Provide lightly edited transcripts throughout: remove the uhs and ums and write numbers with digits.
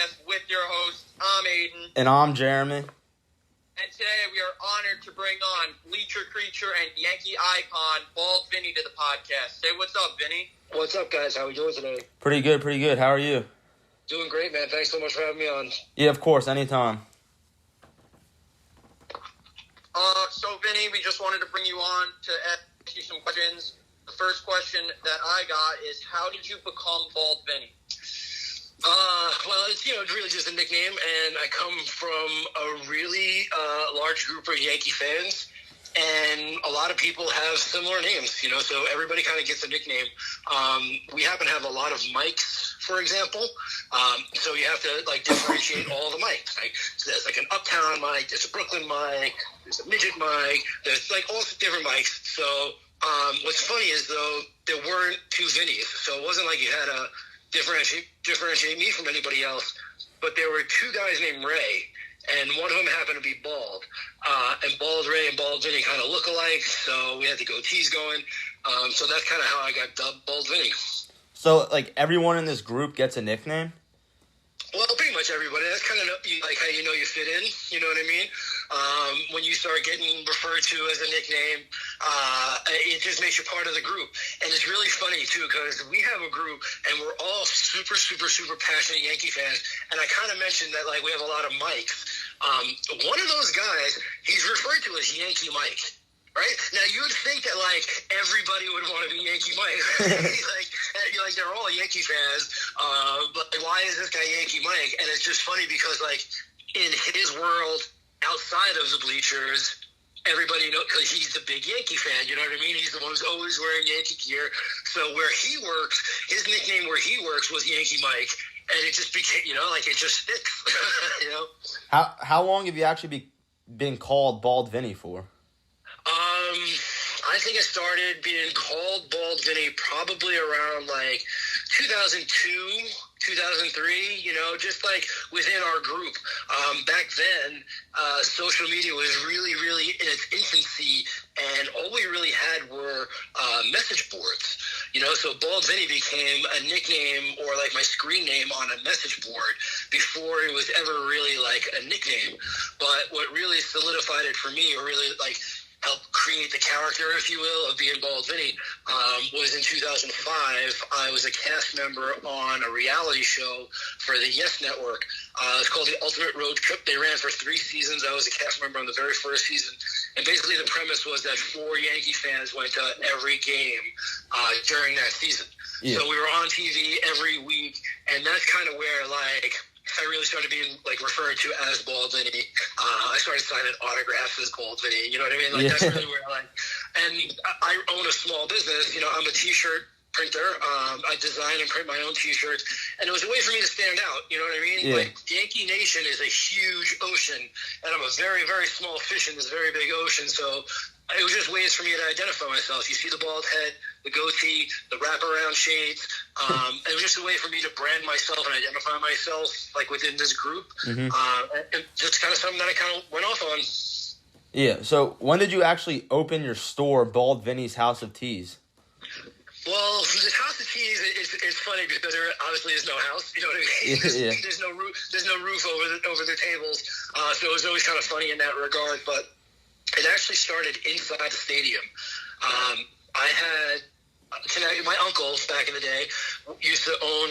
podcast with your host. I'm Aiden. And I'm Jeremy. And today we are honored to bring on Bleacher Creature and Yankee icon Bald Vinny to the podcast. Say what's up, Vinny. What's up, guys? How are we doing today? Pretty good. How are you? Doing great, man. Thanks so much for having me on. Yeah, of course. Anytime. So, Vinny, we just wanted to bring you on to ask you some questions. The first question that I got is, how did you become Bald Vinny? Well, it's really just a nickname, and I come from a really large group of Yankee fans, and a lot of people have similar names, so everybody kind of gets a nickname. We happen to have a lot of mics, for example, so you have to, differentiate all the mics. So there's, an Uptown mic, there's a Brooklyn mic, there's a Midget mic, there's, all different mics. So what's funny is, though, there weren't two Vinnies, so it wasn't like you had to differentiate me from anybody else, but there were two guys named Ray, and one of them happened to be bald, and Bald Ray and Bald Vinny kind of look alike, so we had the goatees going, so that's kind of how I got dubbed Bald Vinny. So, everyone in this group gets a nickname? Well, pretty much everybody. That's kind of how you fit in, you know what I mean? When you start getting referred to as a nickname, it just makes you part of the group. And it's really funny, too, because we have a group, and we're all super, super, super passionate Yankee fans. And I kind of mentioned that, we have a lot of mics. One of those guys, he's referred to as Yankee Mike. Right? Now, you would think that, everybody would want to be Yankee Mike. They're all Yankee fans. But why is this guy Yankee Mike? And it's just funny because, in his world, outside of the bleachers, everybody knows, because he's the big Yankee fan, you know what I mean? He's the one who's always wearing Yankee gear. So where he works, his nickname where he works was Yankee Mike. And it just became, it just sticks, How long have you actually been called Bald Vinny for? I think I started being called Bald Vinny probably around 2002, 2003, just within our group. Back then, social media was really, really in its infancy, and all we really had were message boards. So Bald Vinny became a nickname or my screen name on a message board before it was ever really a nickname. But what really solidified it for me, or really helped create the character, if you will, of being Bald Vinny, was in 2005. I was a cast member on a reality show for the Yes Network. It's called The Ultimate Road Trip. They ran for 3 seasons. I was a cast member on the very first season. And basically the premise was that 4 Yankee fans went to every game during that season. Yeah. So we were on TV every week, and that's kind of where, I really started being referred to as Bald Vinny. I started signing autographs as Bald Vinny. You know what I mean? That's really where and I own a small business. I'm a T-shirt printer. I design and print my own T-shirts, and it was a way for me to stand out. You know what I mean? Yeah. Yankee Nation is a huge ocean, and I'm a very, very small fish in this very big ocean. So it was just ways for me to identify myself. You see the bald head, the goatee, the wraparound shades. It was just a way for me to brand myself and identify myself, within this group. Mm-hmm. And just kind of something that I kind of went off on. Yeah. So when did you actually open your store, Bald Vinny's House of Teas? Well, this House of Teas is funny because there obviously is no house. You know what I mean? Yeah. There's no roof. There's no roof over the tables. So it was always kind of funny in that regard, but it actually started inside the stadium. I had my uncle back in the day used to own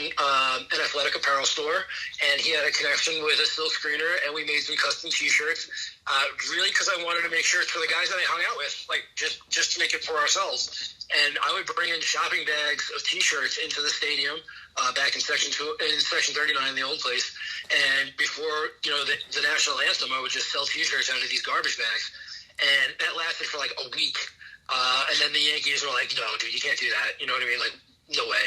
an athletic apparel store, and he had a connection with a silk screener, and we made some custom T-shirts. Really, because I wanted to make shirts for the guys that I hung out with, just to make it for ourselves. And I would bring in shopping bags of T-shirts into the stadium back in section 39 in the old place. And before the national anthem, I would just sell T-shirts out of these garbage bags. And that lasted for a week. And then the Yankees were like, no, dude, you can't do that. You know what I mean? No way.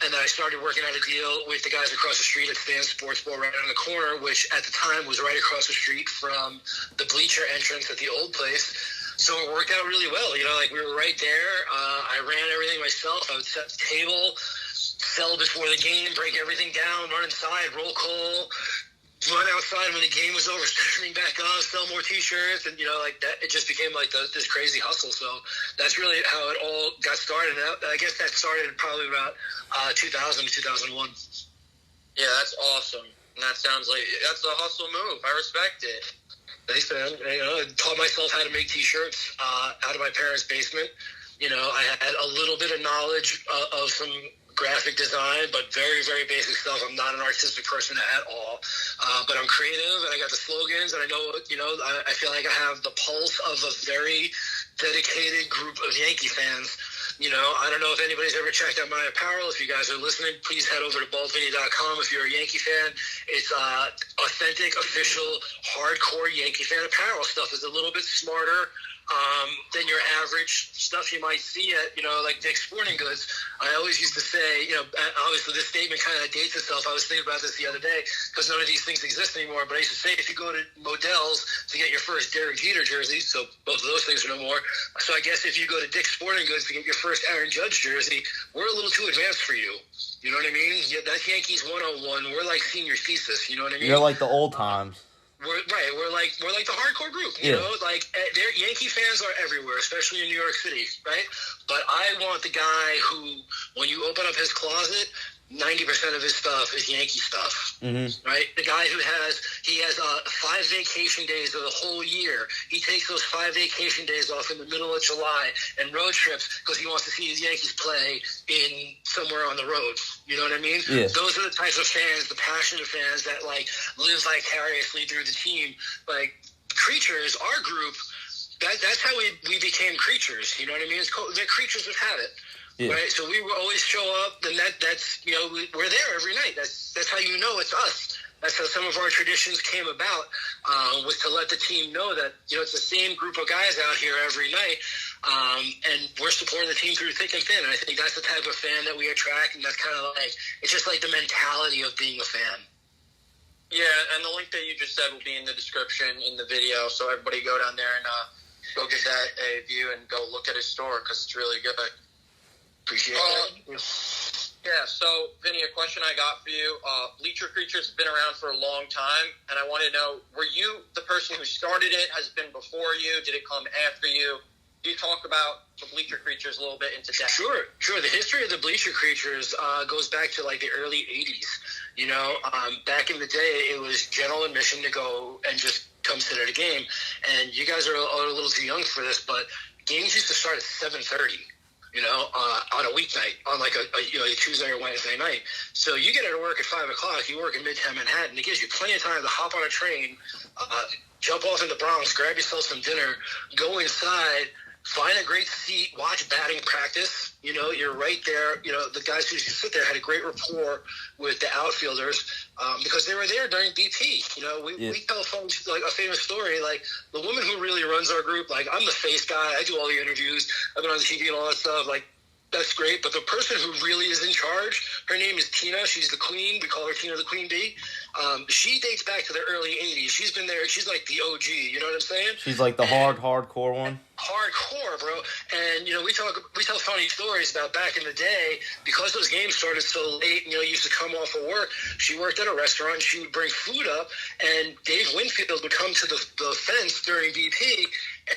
And then I started working out a deal with the guys across the street at Stan Sports Bar right on the corner, which at the time was right across the street from the bleacher entrance at the old place. So it worked out really well. We were right there. I ran everything myself. I would set the table, sell before the game, break everything down, run inside, roll call, run outside when the game was over, start back up, sell more T-shirts, and that. It just became this crazy hustle. So that's really how it all got started. And I guess that started probably about 2000 to 2001. Yeah, that's awesome. awesome. And that sounds like that's a hustle move. I respect it. Thanks, man. I taught myself how to make T-shirts out of my parents' basement. I had a little bit of knowledge of some graphic design, but very, very basic stuff. I'm not an artistic person at all, but I'm creative, and I got the slogans, and I know, I feel like I have the pulse of a very dedicated group of Yankee fans. I don't know if anybody's ever checked out my apparel. If you guys are listening, please head over to baldvinny.com if you're a Yankee fan. It's authentic, official, hardcore Yankee fan apparel. Stuff is a little bit smarter than your average stuff you might see at, like Dick's Sporting Goods. I always used to say, obviously this statement kind of dates itself. I was thinking about this the other day because none of these things exist anymore. But I used to say if you go to Modell's to get your first Derek Jeter jersey, so both of those things are no more. So I guess if you go to Dick's Sporting Goods to get your first Aaron Judge jersey, we're a little too advanced for you. You know what I mean? Yeah, that's Yankees 101. We're like senior thesis. You know what I mean? You're like the old times. We're like the hardcore group, you know. Like Yankee fans are everywhere, especially in New York City, right? But I want the guy who, when you open up his closet, 90% of his stuff is Yankee stuff, right? The guy who has 5 vacation days of the whole year. He takes those 5 vacation days off in the middle of July and road trips because he wants to see his Yankees play in somewhere on the road. You know what I mean? Yeah. Those are the types of fans, the passionate fans that like live vicariously through the team. Like Creatures, our group, that's how we became Creatures. You know what I mean? It's called the Creatures of Habit. Yeah. Right, so we will always show up, and that's we're there every night. That's how you know it's us. That's how some of our traditions came about, was to let the team know that it's the same group of guys out here every night, and we're supporting the team through thick and thin. And I think that's the type of fan that we attract, and that's kind of like it's just like the mentality of being a fan. Yeah, and the link that you just said will be in the description in the video, so everybody go down there and go give that a view and go look at his store because it's really good. Appreciate that. Yeah, so, Vinny, a question I got for you. Bleacher Creatures has been around for a long time, and I want to know, were you the person who started it? Has it been before you? Did it come after you? Can you talk about the Bleacher Creatures a little bit into depth? Sure. The history of the Bleacher Creatures goes back to, like, the early 80s. Back in the day, it was general admission to go and just come sit at a game. And you guys are a little too young for this, but games used to start at 7:30. On a weeknight, on like a Tuesday or Wednesday night. So you get out of work at 5 o'clock, you work in Midtown Manhattan, it gives you plenty of time to hop on a train, jump off in the Bronx, grab yourself some dinner, go inside, find a great seat, watch batting practice. You're right there. The guys who sit there had a great rapport with the outfielders because they were there during BP. We tell folks like a famous story. Like the woman who really runs our group. Like I'm the face guy. I do all the interviews. I've been on the TV and all that stuff. Like that's great. But the person who really is in charge, her name is Tina. She's the queen. We call her Tina the Queen Bee. She dates back to the early 80s. She's been there. She's like the OG. You know what I'm saying? She's like the hardcore one. Hardcore, bro. And we tell funny stories about back in the day because those games started so late. And, used to come off of work. She worked at a restaurant. She would bring food up, and Dave Winfield would come to the fence during BP,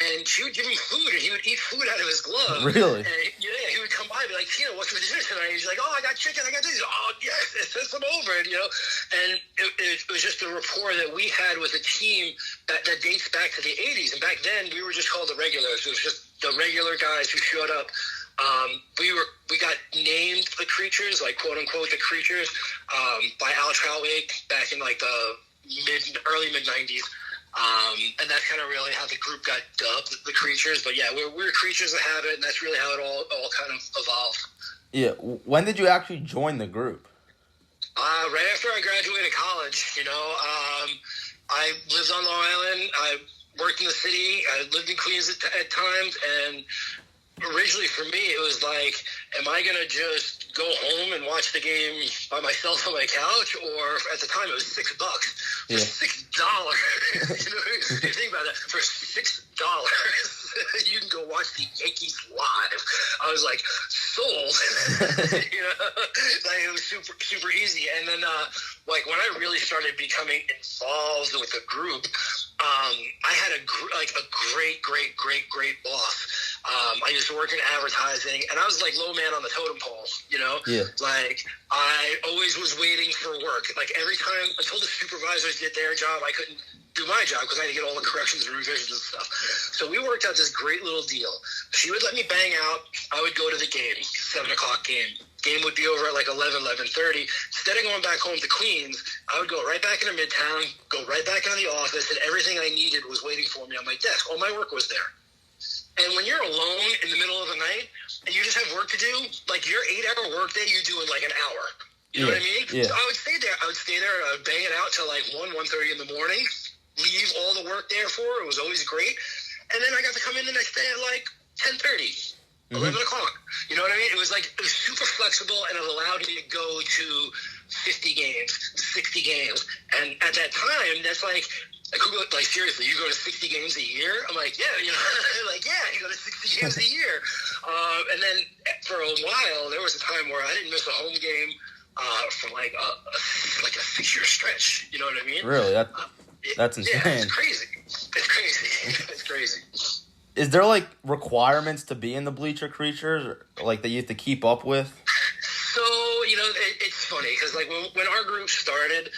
and she would give him food, and he would eat food out of his glove. Really? And, he would come by and be like, Tina, what's for dinner tonight? And he's like, I got chicken, I got this. Oh, yes, send some over. And it was just the rapport that we had with a team that dates back to the 80s. And back then, we were just called the regulars. It was just the regular guys who showed up. We got named the Creatures, like quote unquote the Creatures, by Al Troutwig back in like the early mid 90s. And that's kind of really how the group got dubbed, the Creatures. But yeah, we're Creatures of Habit, and that's really how it all kind of evolved. Yeah. When did you actually join the group? Right after I graduated college. I lived on Long Island. I worked in the city. I lived in Queens at times, and originally for me it was like, am I going to just go home and watch the game by myself on my couch? Or at the time it was $6. For $6. You think about that. For $6 you can go watch the Yankees live. I was like, sold. Like it was super, super easy. And then like when I really started becoming involved with the group, I had a great boss. I used to work in advertising, and I was like low man on the totem pole, you know? Yeah. Like, I always was waiting for work. Like, every time, until the supervisors did their job, I couldn't do my job because I had to get all the corrections and revisions and stuff. So we worked out this great little deal. She would let me bang out. I would go to the game, 7 o'clock game. Game would be over at like 11:30. Instead of going back home to Queens, I would go right back into Midtown, go right back into the office, and everything I needed was waiting for me on my desk. All my work was there. And when you're alone in the middle of the night and you just have work to do, like your 8-hour workday, you do in like an hour. You know what I mean? Yeah. So I would stay there. I would bang it out till like 1:30 in the morning, leave all the work there for her. It was always great. And then I got to come in the next day at like 10:30. 11 o'clock. You know what I mean? It was super flexible, and it allowed me to go to 50 games, 60 games. And at that time, that's like seriously, you go to 60 games a year? I'm like, yeah, you know, you go to 60 games a year. And then for a while, there was a time where I didn't miss a home game for like a 6-year stretch. You know what I mean? Really? That's insane. Yeah, it's crazy. It's crazy. It's crazy. Is there like requirements to be in the Bleacher Creatures, like that you have to keep up with? So, you know, it's funny because like when our group started,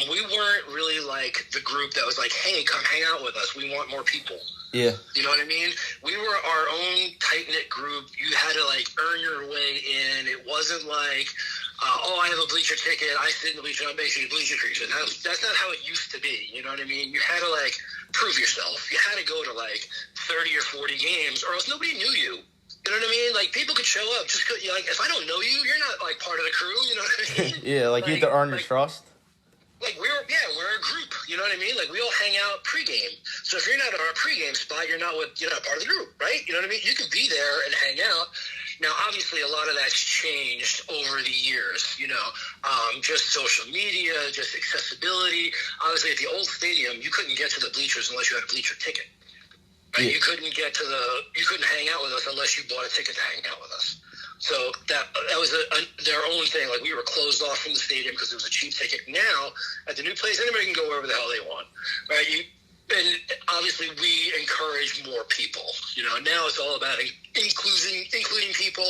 we weren't really like the group that was like, hey, come hang out with us. We want more people. Yeah. You know what I mean? We were our own tight-knit group. You had to like earn your way in. It wasn't like, I have a bleacher ticket. I sit in the bleacher. I'm basically a Bleacher Creature. That's not how it used to be. You know what I mean? You had to like prove yourself. You had to go to like 30 or 40 games, or else nobody knew you. You know what I mean? Like, people could show up just because, like, if I don't know you, you're not like part of the crew. You know what I mean? Yeah, like you have to earn your trust. Like, we're a group, you know what I mean? Like, we all hang out pregame. So if you're not at our pregame spot, you're not part of the group, right? You know what I mean? You can be there and hang out. Now, obviously, a lot of that's changed over the years, you know, just social media, just accessibility. Obviously, at the old stadium, you couldn't get to the bleachers unless you had a bleacher ticket. Right? Yeah. You couldn't hang out with us unless you bought a ticket to hang out with us. So that was their own thing. Like, we were closed off from the stadium because it was a cheap ticket. Now, at the new place, anybody can go wherever the hell they want, right? And obviously, we encourage more people. You know, now it's all about including people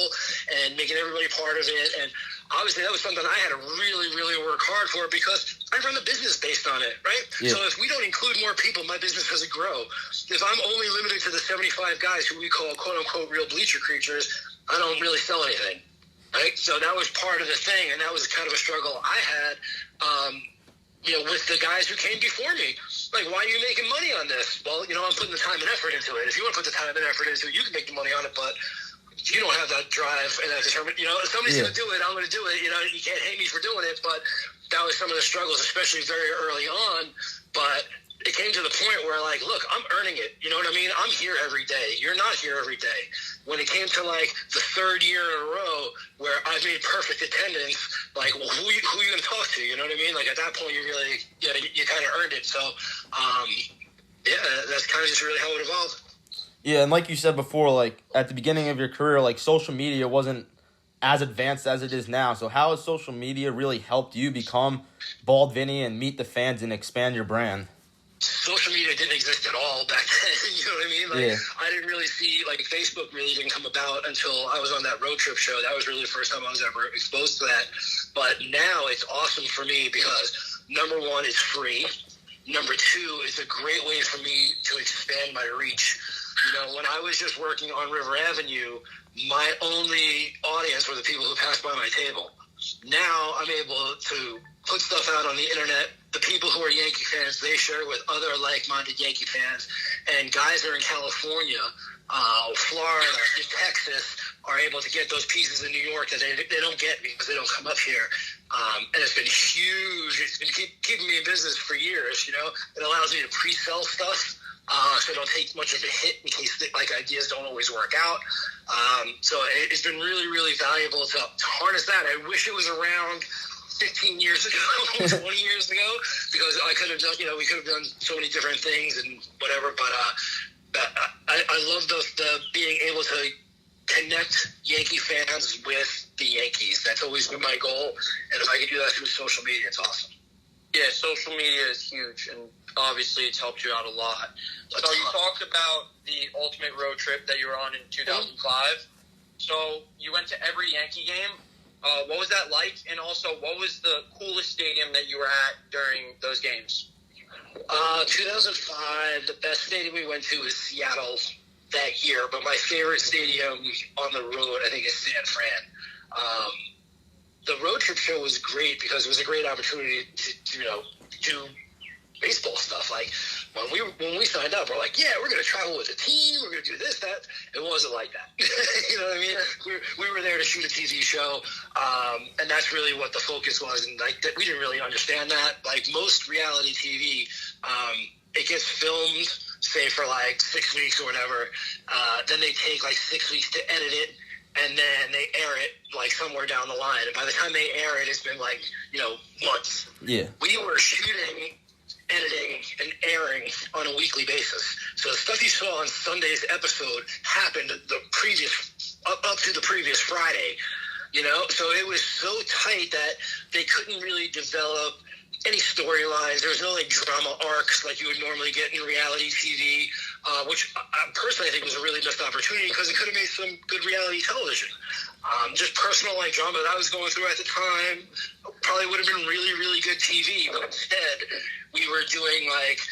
and making everybody part of it. And obviously, that was something I had to really, really work hard for because I run the business based on it, right? Yeah. So if we don't include more people, my business doesn't grow. If I'm only limited to the 75 guys who we call quote-unquote real Bleacher Creatures, I don't really sell anything, right? So that was part of the thing, and that was kind of a struggle I had, with the guys who came before me. Like, why are you making money on this? Well, you know, I'm putting the time and effort into it. If you want to put the time and effort into it, you can make the money on it, but you don't have that drive and that determination. You know, if somebody's going to do it, I'm going to do it. You know, you can't hate me for doing it, but that was some of the struggles, especially very early on. But it came to the point where, like, look, I'm earning it. You know what I mean? I'm here every day. You're not here every day. When it came to, like, the third year in a row where I made perfect attendance, like, well, who are you going to talk to? You know what I mean? Like, at that point, you really, you kind of earned it. So, that's kind of just really how it evolved. Yeah, and like you said before, like, at the beginning of your career, like, social media wasn't as advanced as it is now. So how has social media really helped you become Bald Vinny and meet the fans and expand your brand? Social media didn't exist at all back then. You know what I mean? Like, yeah. I didn't really see, like, Facebook really didn't come about until I was on that road trip show. That was really the first time I was ever exposed to that. But now it's awesome for me because, number one, it's free. Number two, it's a great way for me to expand my reach. You know, when I was just working on River Avenue, my only audience were the people who passed by my table. Now I'm able to put stuff out on the internet. The people who are Yankee fans, they share it with other like-minded Yankee fans. And guys that are in California, Florida, Texas, are able to get those pieces in New York that they don't get because they don't come up here. And it's been huge. It's been keeping me in business for years, you know. It allows me to pre-sell stuff. So I don't take much of a hit in case like ideas don't always work out. So it's been really, really valuable to harness that. I wish it was around 15 years ago, 20 years ago, because I could have done, we could have done so many different things and whatever. But I love the being able to connect Yankee fans with the Yankees. That's always been my goal. And if I could do that through social media, it's awesome. Yeah, social media is huge, and obviously it's helped you out a lot. So you talked about the ultimate road trip that you were on in 2005. So you went to every Yankee game. What was that like? And also, what was the coolest stadium that you were at during those games? 2005, the best stadium we went to was Seattle that year, but my favorite stadium on the road, I think, is San Fran. The road trip show was great because it was a great opportunity to do baseball stuff. Like when we signed up, we're like, yeah, we're going to travel with a team. We're going to do this, that. It wasn't like that. You know what I mean? We were there to shoot a TV show, and that's really what the focus was. And like we didn't really understand that. Like most reality TV, it gets filmed, say for like 6 weeks or whatever. Then they take like 6 weeks to edit it. And then they air it like somewhere down the line. And by the time they air it, it's been like, months. Yeah. We were shooting, editing, and airing on a weekly basis. So the stuff you saw on Sunday's episode happened up to the previous Friday. So it was so tight that they couldn't really develop any storylines. There was no like drama arcs like you would normally get in reality TV, which I personally think was a really missed opportunity because it could have made some good reality television. Just personal like drama that I was going through at the time probably would have been really, really good TV, but instead we were doing like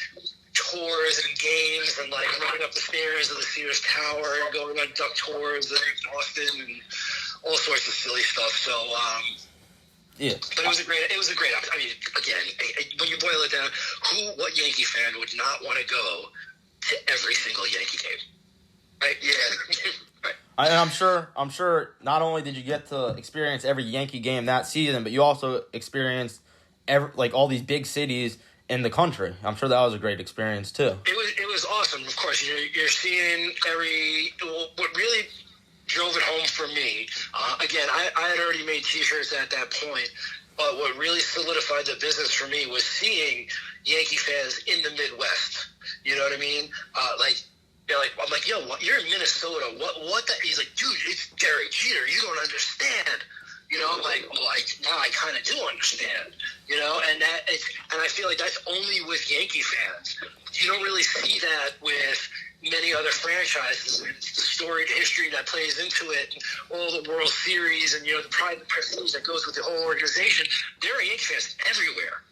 tours and games and like running up the stairs of the Sears Tower and going on duck tours in Boston and all sorts of silly stuff. So yeah, but it was a great opportunity. I mean, again, when you boil it down, what Yankee fan would not want to go to every single Yankee game? Right? Yeah. Right. And I'm sure. Not only did you get to experience every Yankee game that season, but you also experienced all these big cities in the country. I'm sure that was a great experience too. It was awesome. Of course, you're seeing what really drove it home for me. Again, I had already made T-shirts at that point, but what really solidified the business for me was seeing Yankee fans in the Midwest. You know what I mean? I'm like, yo, you're in Minnesota. What? He's like, dude, it's Derek Jeter. You don't understand. I'm like, well, now I kind of do understand. And I feel like that's only with Yankee fans. You don't really see that with many other franchises. It's the storied history that plays into it, and all the World Series, and the pride and prestige that goes with the whole organization. There are Yankee fans everywhere,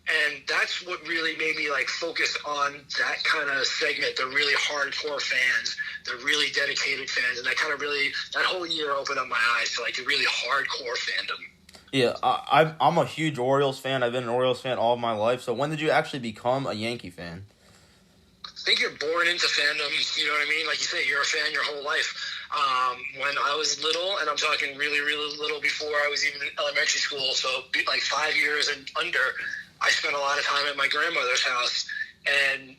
and that's what really made me like focus on that kind of segment. The really hardcore fans, the really dedicated fans, and that whole year opened up my eyes to like the really hardcore fandom. Yeah, I'm a huge Orioles fan. I've been an Orioles fan all of my life. So when did you actually become a Yankee fan? I think you're born into fandom, you know what I mean? Like you say, you're a fan your whole life. When I was little, and I'm talking really, really little before I was even in elementary school, so like 5 years and under, I spent a lot of time at my grandmother's house. And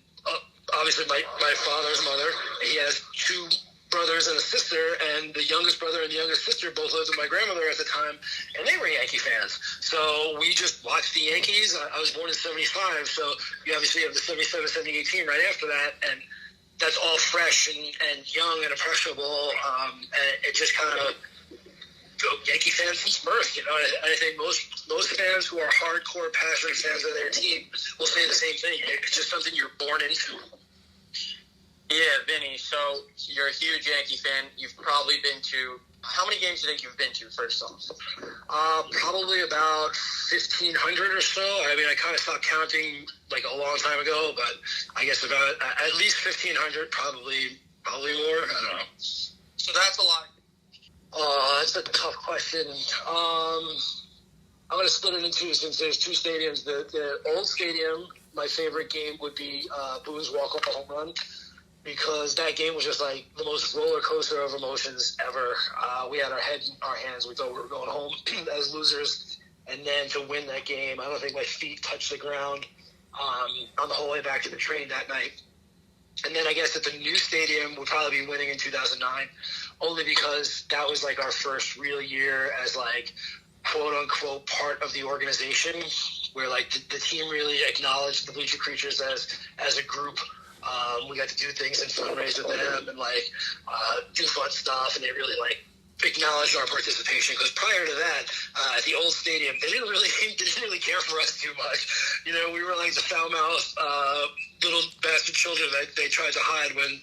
obviously my father's mother, he has two brothers and a sister, and the youngest brother and the youngest sister both lived with my grandmother at the time, and they were Yankee fans. So we just watched the Yankees. I was born in 75, so you obviously have the 77, 78 team right after that, and that's all fresh and young and impressionable, and it just kind of Yankee fans since birth. I think most fans who are hardcore, passionate fans of their team will say the same thing. It's just something you're born into. Yeah, Vinny, so you're a huge Yankee fan. You've probably been to – how many games do you think you've been to, first off? Probably about 1,500 or so. I mean, I kind of stopped counting like a long time ago, but I guess about at least 1,500, probably more. I don't know. So that's a lot. That's a tough question. I'm going to split it in two since there's two stadiums. The old stadium, my favorite game would be Boone's walk-off home run, because that game was just like the most roller coaster of emotions ever. We had our head in our hands. We thought we were going home as losers. And then to win that game, I don't think my feet touched the ground on the whole way back to the train that night. And then I guess at the new stadium, we'll probably be winning in 2009, only because that was like our first real year as like quote unquote part of the organization, where like the team really acknowledged the Bleacher Creatures as a group. We got to do things and fundraise with them and like do fun stuff, and they really like acknowledged our participation, because prior to that, at the old stadium, they didn't really care for us too much. You know, we were like the foul-mouthed little bastard children that they tried to hide when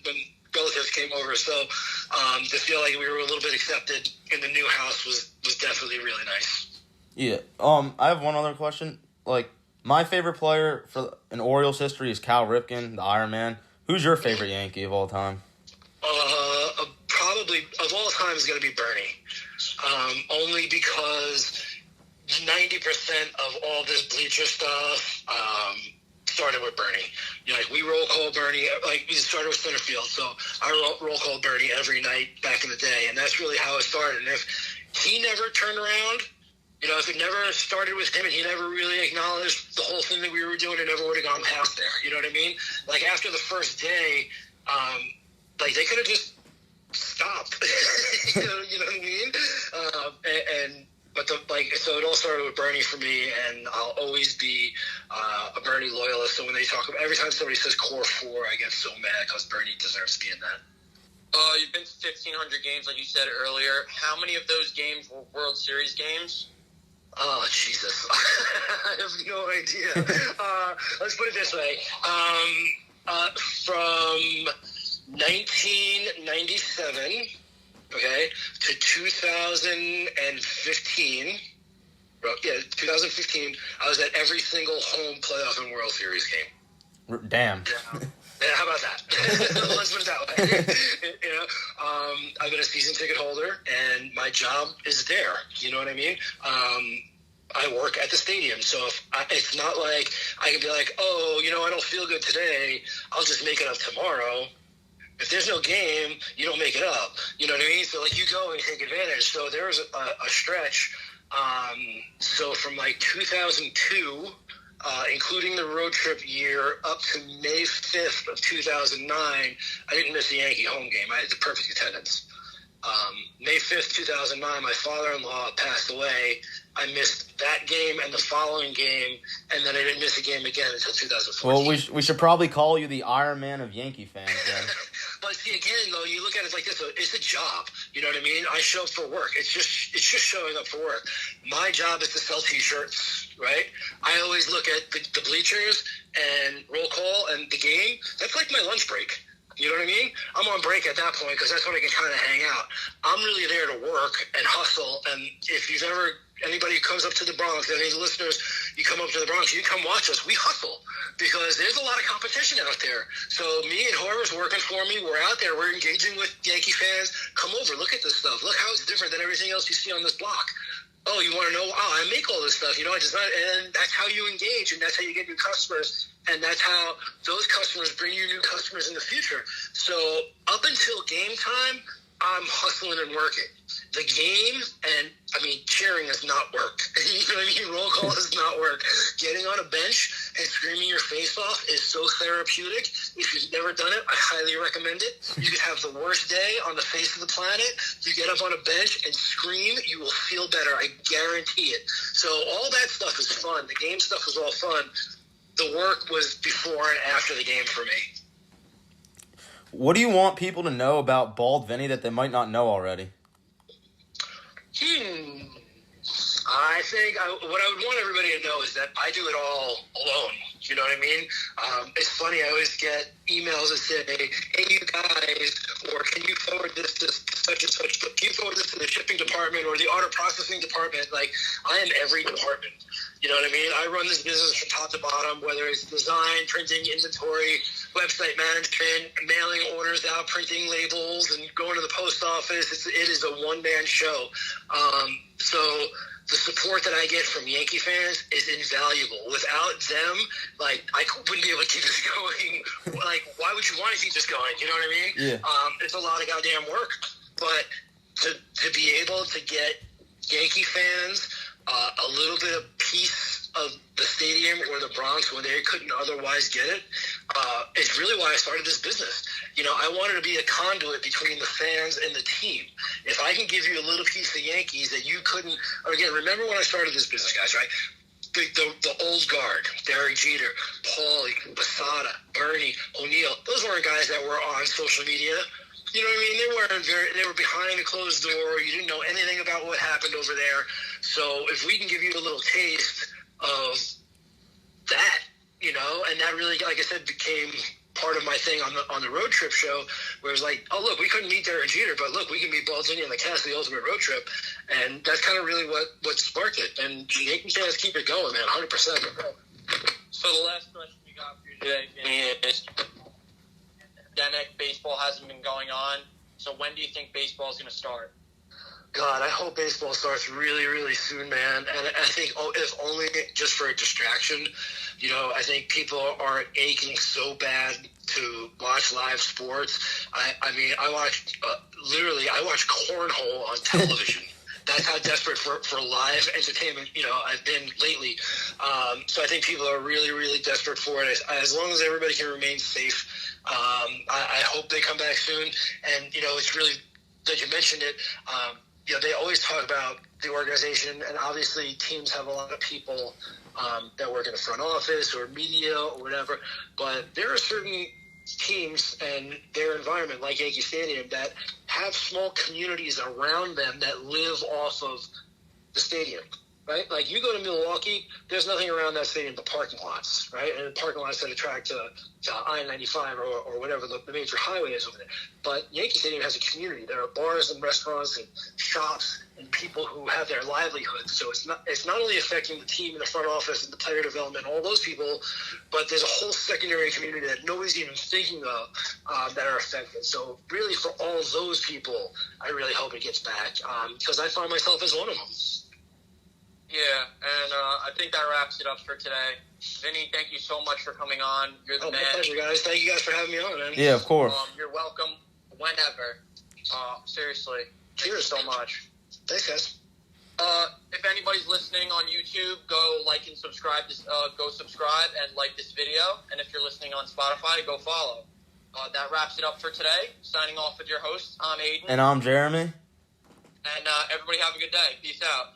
relatives came over. So to feel like we were a little bit accepted in the new house was definitely really nice. Yeah. I have one other question. Like, my favorite player in Orioles history is Cal Ripken, the Iron Man. Who's your favorite Yankee of all time? Probably of all time is going to be Bernie. Only because 90% of all this Bleacher stuff started with Bernie. You know, like, we roll call Bernie, like, we started with center field, so I roll call Bernie every night back in the day, and that's really how it started. And if he never turned around, you know, if it never started with him and he never really acknowledged the whole thing that we were doing, it never would have gone past there. You know what I mean? Like, after the first day, like, they could have just stopped. you know what I mean? So it all started with Bernie for me, and I'll always be a Bernie loyalist. So when they talk about, every time somebody says Core 4, I get so mad because Bernie deserves to be in that. You've been to 1,500 games, like you said earlier. How many of those games were World Series games? Oh, Jesus. I have no idea. Let's put it this way. From 1997, okay, to 2015, 2015, I was at every single home playoff and World Series game. Damn. Yeah, how about that? Let's put it that way. You know, I've been a season ticket holder, and my job is there. You know what I mean? I work at the stadium, so it's not like I can be like, oh, you know, I don't feel good today, I'll just make it up tomorrow. If there's no game, you don't make it up. You know what I mean? So, like, you go and take advantage. So there was a stretch. So from, like, 2002, including the road trip year, up to May 5th of 2009, I didn't miss a Yankee home game. I had the perfect attendance. May 5th, 2009, my father-in-law passed away. I missed that game and the following game, and then I didn't miss a game again until 2014. Well, we should probably call you the Iron Man of Yankee fans, then. But see, again, though, you look at it like this. It's a job. You know what I mean? I show up for work. It's just showing up for work. My job is to sell T-shirts, right? I always look at the bleachers and roll call and the game. That's like my lunch break. You know what I mean? I'm on break at that point because that's when I can kind of hang out. I'm really there to work and hustle. And if anybody who comes up to the Bronx, any listeners, you come up to the Bronx, you come watch us. We hustle because there's a lot of competition out there. So me and whoever's working for me, we're out there. We're engaging with Yankee fans. Come over. Look at this stuff. Look how it's different than everything else you see on this block. Oh, you want to know? Oh, I make all this stuff. You know, I design, and that's how you engage, and that's how you get new customers. And that's how those customers bring you new customers in the future. So up until game time, I'm hustling and working. The game, and I mean, cheering does not work. You know what I mean? Roll call does not work. Getting on a bench and screaming your face off is so therapeutic. If you've never done it, I highly recommend it. You could have the worst day on the face of the planet. You get up on a bench and scream, you will feel better. I guarantee it. So all that stuff is fun. The game stuff was all fun. The work was before and after the game for me. What do you want people to know about Bald Vinny that they might not know already? I think what I would want everybody to know is that I do it all alone. You know what I mean? It's funny. I always get emails that say, hey, you guys, or can you forward this to such and such? Can you forward this to the shipping department or the order processing department? Like, I am every department. You know what I mean? I run this business from top to bottom, whether it's design, printing, inventory, website management, mailing orders out, printing labels, and going to the post office. It is a one-man show. So the support that I get from Yankee fans is invaluable. Without them, like, I wouldn't be able to keep this going. Like, why would you want to keep this going? You know what I mean? Yeah. It's a lot of goddamn work. But to be able to get Yankee fans a little bit of piece of the stadium or the Bronx when they couldn't otherwise get it, it's really why I started this business. You know, I wanted to be a conduit between the fans and the team. If I can give you a little piece of Yankees that you couldn't, or again, remember when I started this business, guys, right? The old guard, Derek Jeter, Paulie, Posada, Bernie, O'Neill, those weren't guys that were on social media You know what I mean? They were behind a closed door. You didn't know anything about what happened over there. So if we can give you a little taste of that, and that really, like I said, became part of my thing on the road trip show, where it was like, oh, look, we couldn't meet Derek Jeter, but look, we can meet Bald Vinny on the cast of the Ultimate Road Trip. And that's kind of really what sparked it. And Yankee fans keep it going, man, 100%. So the last question we got for you today, Vinny, is pandemic, baseball hasn't been going on. So when do you think baseball is going to start? God, I hope baseball starts really, really soon, man. And I think if only just for a distraction. I think people are aching so bad to watch live sports. I mean, I watch cornhole on television. That's how desperate for live entertainment, I've been lately. So I think people are really, really desperate for it. As long as everybody can remain safe, I hope they come back soon. And, it's really that you mentioned it. They always talk about the organization, and obviously teams have a lot of people that work in the front office or media or whatever. But there are certain teams and their environment, like Yankee Stadium, that have small communities around them that live off of the stadium, right? Like you go to Milwaukee, there's nothing around that stadium but parking lots, right? And the parking lots that attract to I-95 or whatever the major highway is over there. But Yankee Stadium has a community. There are bars and restaurants and shops and people who have their livelihoods. So it's not only affecting the team in the front office and the player development, all those people, but there's a whole secondary community that nobody's even thinking of that are affected. So really for all those people, I really hope it gets back because I find myself as one of them. Yeah, and I think that wraps it up for today. Vinny, thank you so much for coming on. You're the man. My pleasure, guys. Thank you guys for having me on, man. Yeah, of course. You're welcome whenever. Seriously. Cheers so much. Thanks, guys. If anybody's listening on YouTube, go like and subscribe. Go subscribe and like this video. And if you're listening on Spotify, go follow. That wraps it up for today. Signing off with your host, I'm Aiden. And I'm Jeremy. And everybody have a good day. Peace out.